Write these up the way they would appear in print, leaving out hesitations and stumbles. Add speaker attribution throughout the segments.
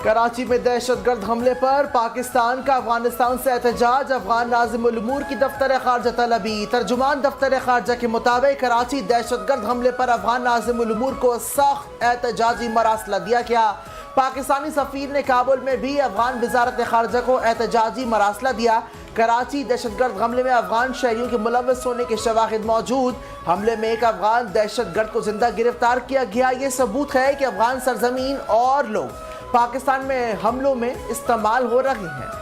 Speaker 1: कराची में दहशतगर्द हमले पर पाकिस्तान का अफगानिस्तान से एहतजाज। अफगान नाज़िम उल उमूर की दफ्तर खारजा तलबी। तर्जुमान दफ्तर खारजा के मुताबिक कराची दहशतगर्द हमले पर अफगान नाज़िम उल उमूर को सख्त एहतजाजी मरासला दिया गया। पाकिस्तानी सफीर ने काबुल में भी अफगान वजारत खारजा को एहतजाजी मरासला दिया। कराची दहशतगर्द हमले में अफगान शहरियों के मुलव्वस होने के शवाहिद मौजूद। हमले में एक अफगान दहशतगर्द को जिंदा गिरफ्तार किया गया। ये सबूत है कि अफगान सरजमीन और लोग पाकिस्तान में हमलों में इस्तेमाल हो रहे हैं।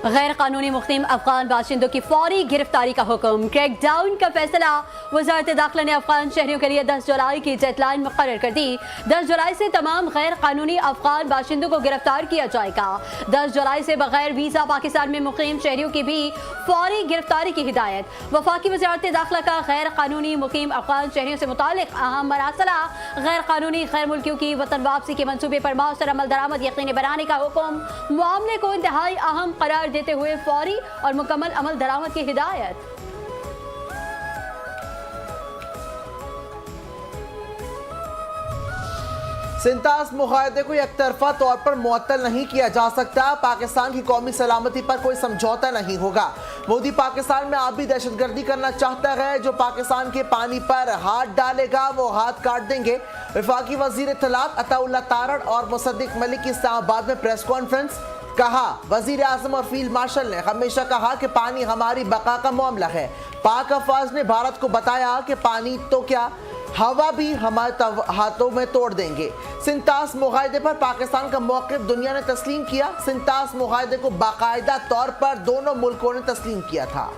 Speaker 2: गैर कानूनी मुक़ीम अफगान बाशिंदों की फौरी गिरफ्तारी का हुक्म। क्रैकडाउन का फैसला। वज़ारत दाखिला ने अफगान शहरियों के लिए 10 जुलाई की डेडलाइन मुकर्रर कर दी। 10 जुलाई से तमाम गैर कानूनी अफगान बाशिंदों को गिरफ्तार किया जाएगा। 10 जुलाई से बगैर वीज़ा पाकिस्तान में मुक़ीम शहरियों की भी फौरी गिरफ्तारी की हिदायत। वफाकी वज़ारत दाखिला का गैर कानूनी मुक़ीम अफगान शहरियों से मुतालिक अहम मरासला। गैर कानूनी गैर मुल्कियों की वतन वापसी के मनसूबे पर मौसर अमल दरामद यकीनी बनाने का हुक्म। मामले को इंतहाई अहम करार देते हुए फौरी और मुकम्मल अमल दरामद की हिदायत।
Speaker 1: सिंतास मुआहदे को एकतरफा तौर पर मुअत्तल नहीं किया जा सकता। पाकिस्तान की कौमी सलामती पर कोई समझौता नहीं होगा। मोदी पाकिस्तान में आबी दहशतगर्दी करना चाहता है। जो पाकिस्तान के पानी पर हाथ डालेगा वो हाथ काट देंगे। वफाकी वजीर इत्तलात अताउल्लाह तारड़ और मुसद्दिक मलिक की इस्लामाबाद में प्रेस कॉन्फ्रेंस। कहा, वजीर आजम और फील्ड मार्शल ने हमेशा कहा कि पानी हमारी बका का मामला है। पाक अफवाज ने भारत को बताया कि पानी तो क्या हवा भी हमारे हाथों में तोड़ देंगे। सिंतास मुआहदे पर पाकिस्तान का मौक़िफ़ दुनिया ने तस्लीम किया। सिंतास मुआहदे को बाकायदा तौर पर दोनों मुल्कों ने तस्लीम किया था।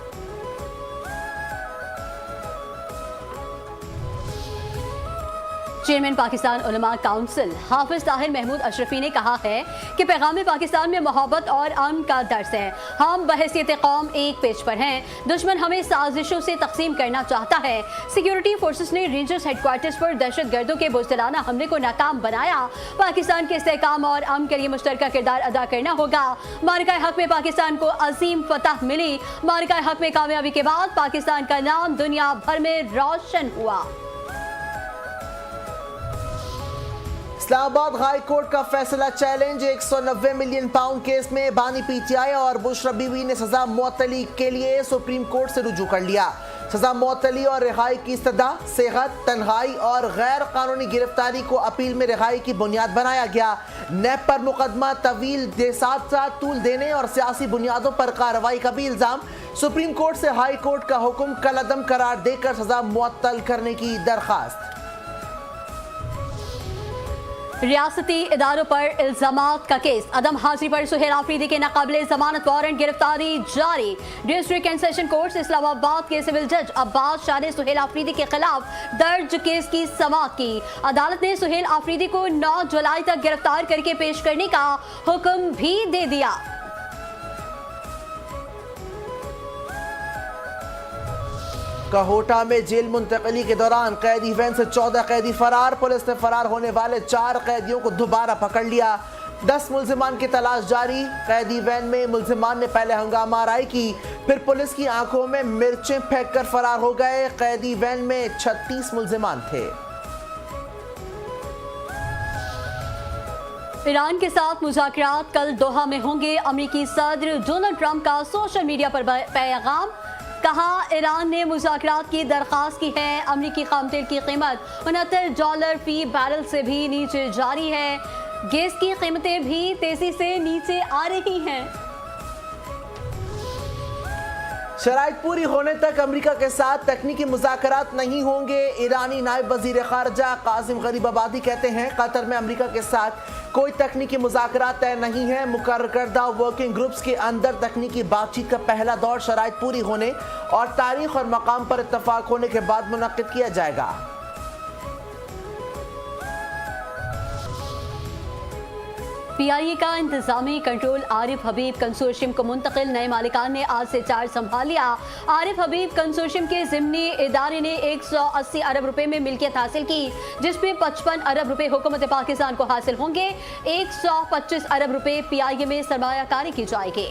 Speaker 2: चेयरमैन पाकिस्तान उलमा काउंसिल हाफिज ताहिर महमूद अशरफी ने कहा है कि पैगाम पाकिस्तान में मोहब्बत और अमन का दर्स है। हम बहैसियत कौम एक पेज पर हैं। दुश्मन हमें साजिशों से तकसीम करना चाहता है। सिक्योरिटी फोर्सेस ने रेंजर्स हेडक्वार्टर्स पर दहशत गर्दों के बुज़दिलाना हमले को नाकाम बनाया। पाकिस्तान के इस्तेहकाम और अमन के लिए मुश्तरका किरदार अदा करना होगा। मार्का हक में पाकिस्तान को अजीम फतह मिली। मार्का हक में कामयाबी के बाद पाकिस्तान का नाम दुनिया भर में रोशन हुआ।
Speaker 1: इस्लामाबाद हाई कोर्ट का फैसला चैलेंज। 190 मिलियन पाउंड केस में बानी पीटीआई और बुशरा बीवी ने सजा मुअत्तली के लिए सुप्रीम कोर्ट से रुजू कर लिया। सजा मुअत्तली और रिहाई की इस्तदा, सेहत, तन्हाई और गैर कानूनी गिरफ्तारी को अपील में रिहाई की बुनियाद बनाया गया। नैब पर मुकदमा तवील के साथ साथ तूल देने और सियासी बुनियादों पर कार्रवाई का भी इल्जाम। सुप्रीम कोर्ट से हाई कोर्ट का हुक्म कलअदम करार देकर सजा मुअत्तल करने की दरखास्त।
Speaker 2: रियासती इदारों पर इल्जामात का केस। अदम हाजिरी पर सुहेल आफरीदी के नाकाबिले जमानत वारंट गिरफ्तारी जारी। District and session court Islamabad के सिविल जज अब्बास शाह ने सुहेल आफरीदी के खिलाफ दर्ज केस की समाअत की। अदालत ने सुहेल आफरीदी को 9 जुलाई तक गिरफ्तार करके पेश करने का हुक्म भी दे दिया।
Speaker 1: कहोटा में जेल मुंतकली के दौरान कैदी वैन से 14 कैदी फरार। पुलिस ने फरार होने वाले 4 कैदियों को दोबारा पकड़ लिया। 10 मुल्जिमान की तलाश जारी। कैदी वैन में मुल्जिमान ने पहले हंगामा आराई की, फिर पुलिस की आंखों में मिर्चें फेंककर फरार हो गए। कैदी वैन में 36 मुल्जिमान थे।
Speaker 2: ईरान के साथ मुज़ाकरात कल दोहा में होंगे। अमेरिकी सदर डोनाल्ड ट्रंप का सोशल मीडिया पर पैगाम। कहा, ईरान ने मुज़ाकरात की दरख्वास्त की है। अमेरिकी खाम तेल की कीमत $69 फी बैरल से भी नीचे जारी है। गैस की कीमतें भी तेजी से नीचे आ रही हैं।
Speaker 1: शराइत पूरी होने तक अमेरिका के साथ तकनीकी मुज़ाकरात नहीं होंगे। ईरानी नायब वज़ीर ख़ारजा कासिम गरीबाबादी कहते हैं कतर में अमेरिका के साथ कोई तकनीकी मुज़ाकरात तय नहीं है। मुकर्रर करदा वर्किंग ग्रुप्स के अंदर तकनीकी बातचीत का पहला दौर शराइत पूरी होने और तारीख और मकाम पर इत्तफाक होने के बाद मुनक्किद किया जाएगा।
Speaker 2: पीआईए का इंतजामी कंट्रोल आरिफ हबीब कंसोर्शियम को मुंतकिल। नए मालिकान ने आज से चार्ज संभाल लिया। आरिफ हबीब कंसोर्शियम के ज़िम्नी इदारे ने 180 अरब रुपए में मिल्कियत हासिल की, जिसमें 55 अरब रुपए हुकूमत पाकिस्तान को हासिल होंगे। 125 अरब रुपए पीआईए में सरमायाकारी की जाएगी।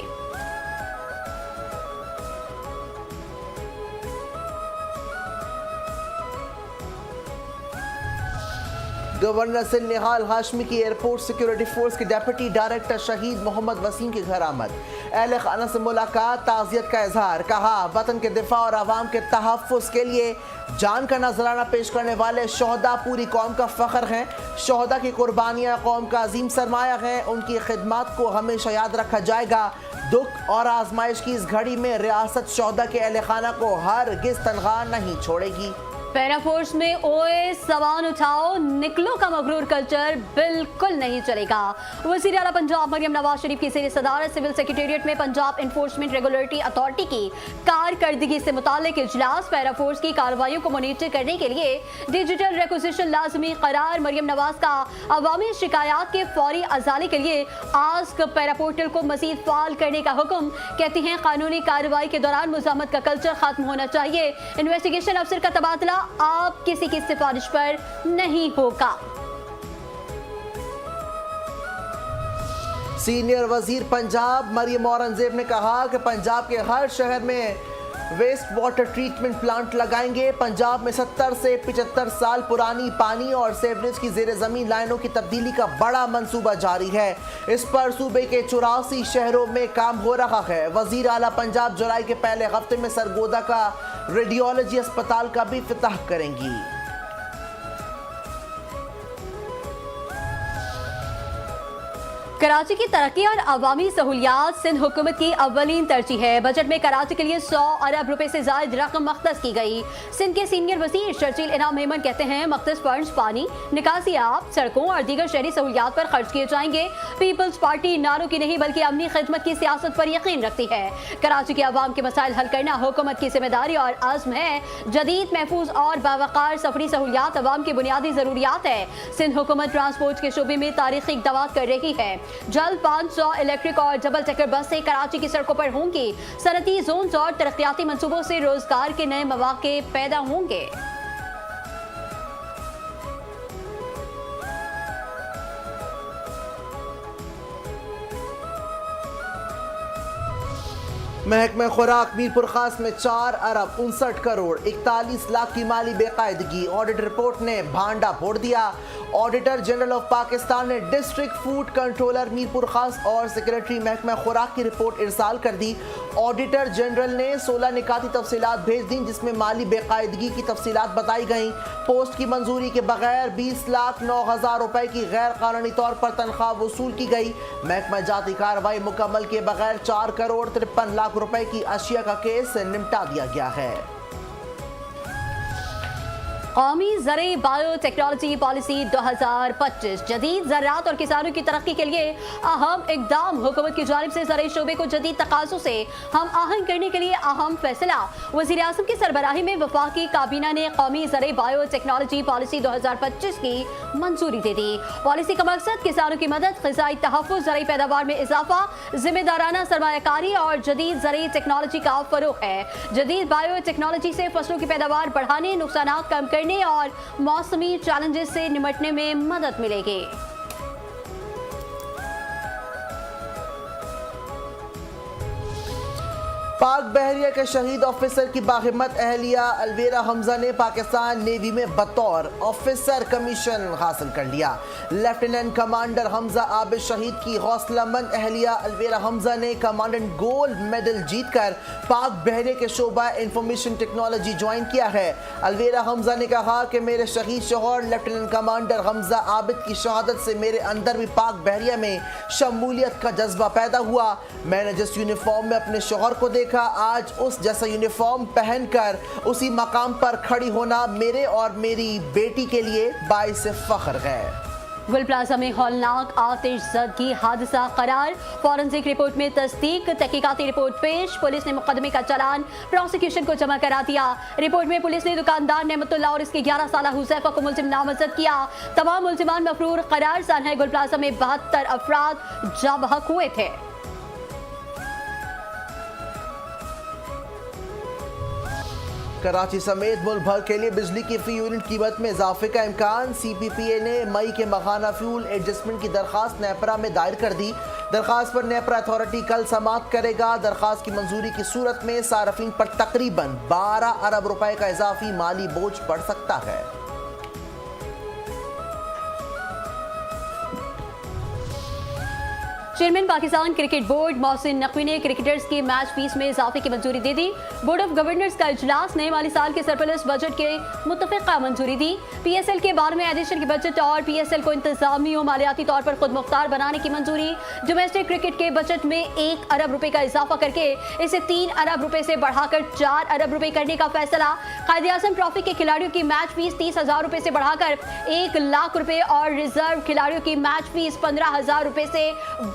Speaker 1: गवर्नर से निहाल हाशमी की एयरपोर्ट सिक्योरिटी फोर्स के डेप्यूटी डायरेक्टर शहीद मोहम्मद वसीम के घर आमद। अहले खाना से मुलाकात, ताज़ियत का इजहार। कहा वतन के दिफा और आवाम के तहफ़्फ़ुज़ के लिए जान का नजराना पेश करने वाले शोहदा पूरी कौम का फ़ख्र हैं। शोहदा की कुर्बानियाँ कौम का अजीम सरमाया हैं। उनकी खिदमत को हमेशा याद रखा जाएगा। दुख और आजमाइश की इस घड़ी में रियासत शोहदा के अहले खाना को हरगिज़ तनख्वाह नहीं छोड़ेगी।
Speaker 2: पैरा फोर्स में ओए सवान उठाओ निकलो का मगरूर कल्चर बिल्कुल नहीं चलेगा। वज़ीर आला पंजाब मरियम नवाज शरीफ की ज़ेर सदारत सिविल सेक्रेटेरिएट में पंजाब इन्फोर्समेंट रेगुलेटरी अथॉरिटी की कारकर्दगी से मुताल्लिक इजलास। पैरा फोर्स की कार्रवाइयों को मॉनिटर करने के लिए डिजिटल रिक्विजिशन लाजमी करार। मरियम नवाज का अवामी शिकायत के फौरी अजाले के लिए आस्क पैरा पोर्टल को मजीद फाल करने का हुक्म। कहती हैं कानूनी कार्रवाई के दौरान मुजामत का कल्चर खत्म होना चाहिए। इन्वेस्टिगेशन अफसर का तबादला आप किसी की सिफारिश पर नहीं होगा।
Speaker 1: सीनियर वजीर पंजाब मरियम औरंगजेब ने कहा कि पंजाब के हर शहर में वेस्ट वाटर ट्रीटमेंट प्लांट लगाएंगे। पंजाब में 70 से 75 साल पुरानी पानी और सेवरेज की जेर जमीन लाइनों की तब्दीली का बड़ा मंसूबा जारी है। इस पर सूबे के 84 शहरों में काम हो रहा है। वजीर आला पंजाब जुलाई के पहले हफ्ते में सरगोदा का रेडियोलॉजी अस्पताल का भी इफ्तिताह करेंगी।
Speaker 2: कराची की तरक्की और अवामी सहूलियात सिंध हुकूमत की अव्वलीन तरजीह है। बजट में कराची के लिए 100 अरब रुपए से ज्यादा रकम मख्तस की गई। सिंध के सीनियर वजीर शर्जील इनाम मेमन कहते हैं मख्तस फंड्स पानी, निकासी आब, सड़कों और दीगर शहरी सहूलियात पर खर्च किए जाएंगे। पीपल्स पार्टी नारों की नहीं बल्कि अमनी खिदमत की सियासत पर यकीन रखती है। कराची के अवाम के मसाइल हल करना हुकूमत की जिम्मेदारी और आज़म है। जदीद, महफूज और बावकार सफरी सहूलियात अवाम की बुनियादी जरूरियात है। सिंध हुकूमत ट्रांसपोर्ट के शोबे में तारीखी इक़दामात कर रही है। जल्द 500 इलेक्ट्रिक और डबल डेकर बसें कराची की सड़कों पर होंगी। सनती जोन और तरक्याती मंसूबों से रोजगार के नए मौके पैदा होंगे।
Speaker 1: महकमा खुराक मीरपुर खास में 4 अरब 59 करोड़ 41 लाख की माली बेकायदगी। ऑडिट रिपोर्ट ने भांडा फोड़ दिया। ऑडिटर जनरल ऑफ पाकिस्तान ने डिस्ट्रिक्ट फूड कंट्रोलर मीरपुर खास और सेक्रेटरी महकमा खुराक की रिपोर्ट इरसाल कर दी। ऑडिटर जनरल ने 16 निकाती तफसीलात भेज दी जिसमें माली बेकायदगी की तफसीलात बताई गई। पोस्ट की मंजूरी के बगैर 20,09,000 रुपए की गैर कानूनी तौर पर तनख्वाह वसूल की गई। महकमा जाती कार्रवाई मुकम्मल के बगैर 4 करोड़ 53 लाख रुपए की अशिया का केस निपटा दिया गया है।
Speaker 2: कौमी ज़राई बायोटेक्नोलॉजी पॉलिसी 2025 जदीद ज़राअत और किसानों की तरक्की के लिए अहम इकदाम। हुकूमत की जानिब से ज़राई शोबे को जदीद तकाज़ों से हम आहंग करने के लिए अहम फैसला। वज़ीर आज़म की सरबराही में वफाकी काबीना ने कौमी ज़राई बायोटेक्नोलॉजी पॉलिसी 2025 की मंजूरी दे दी। पॉलिसी का मकसद किसानों की मदद, ग़िज़ाई तहफ़्फ़ुज़, ज़राई पैदावार में इजाफा, जिम्मेदाराना सरमायाकारी और जदीद ज़राई टेक्नोलॉजी का फ़रोग़ है। जदीद बायोटेक्नोलॉजी से फसलों की पैदावार बढ़ाने, नुकसानात कम करने और मौसमी चैलेंजेस से निपटने में मदद मिलेगी।
Speaker 1: पाक बहरिया के शहीद ऑफिसर की बाहिम्मत अहलिया अलवेरा हमजा ने पाकिस्तान नेवी में बतौर ऑफिसर कमीशन हासिल कर लिया। लेफ्टिनेंट कमांडर हमजा आबिद शहीद की हौसलामंद अहलिया अलवेरा हमजा ने कमांडेंट गोल्ड मेडल जीतकर पाक बहरिया के शोबा इंफॉर्मेशन टेक्नोलॉजी ज्वाइन किया है। अलवेरा हमजा ने कहा कि मेरे शहीद शौहर लेफ्टिनेंट कमांडर हमजा आबिद की शहादत से मेरे अंदर भी पाक बहरिया में शमूलियत का जज्बा पैदा हुआ। मैंने जिस यूनिफॉर्म में अपने शौहर को देखा, आज उस जैसा यूनिफॉर्म पहनकर उसी मकाम पर खड़ी होना मेरे और मेरी बेटी के लिए बाइस फख्र है।
Speaker 2: गुल प्लाजा में हौलनाक आतिशज़दगी हादसा करार। फॉरेंसिक रिपोर्ट में तस्दीक, तहकीकाती रिपोर्ट पेश। पुलिस ने मुकदमे का चालान प्रोसिक्यूशन को जमा करा दिया। रिपोर्ट में पुलिस ने दुकानदार नेमतुल्लाह और इसके 11 साला हुज़ैफा को मुल्जिम नामजद किया। तमाम मुल्जिमान मफरूर करार। सानहा गुल प्लाजा में 72 अफराद जाबहक हुए थे।
Speaker 1: कराची समेत मुल्क भर के लिए बिजली की फी यूनिट कीमत में इजाफे का इम्कान। CPPA ने मई के माहाना फ्यूल एडजस्टमेंट की दरख्वास्त नेपरा में दायर कर दी। दरख्वास्त पर नेपरा अथॉरिटी कल समाअत करेगा। दरख्वास्त की मंजूरी की सूरत में सार्फिन पर तकरीबन 12 अरब रुपए का इजाफी माली बोझ पड़ सकता है।
Speaker 2: Chairman Pakistan cricket board Mohsin Naqvi ने क्रिकेटर्स की मैच फीस में इजाफे की मंजूरी दे दी। बोर्ड ऑफ गवर्नर्स का इजलास नए माली साल के सरप्लस बजट के मुत्तफिका मंजूरी दी। PSL के 12वें एडिशन के बजट और PSL को इंतजामी और मालियाती तौर पर खुद मुख्तार बनाने की मंजूरी। डोमेस्टिक क्रिकेट के बजट में 1 अरब रुपए का इजाफा करके इसे 3 अरब रुपए से बढ़ाकर 4 अरब रुपए करने का फैसला। कायदे आज़म ट्रॉफी के खिलाड़ियों की मैच फीस 30,000 रुपए से बढ़ाकर 1 लाख रुपए और रिजर्व खिलाड़ियों की मैच फीस 15,000 रुपए से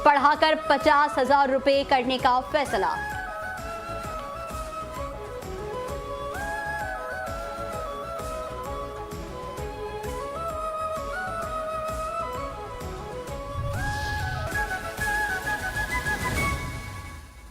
Speaker 2: बढ़ाकर 50,000 रुपए करने का फैसला।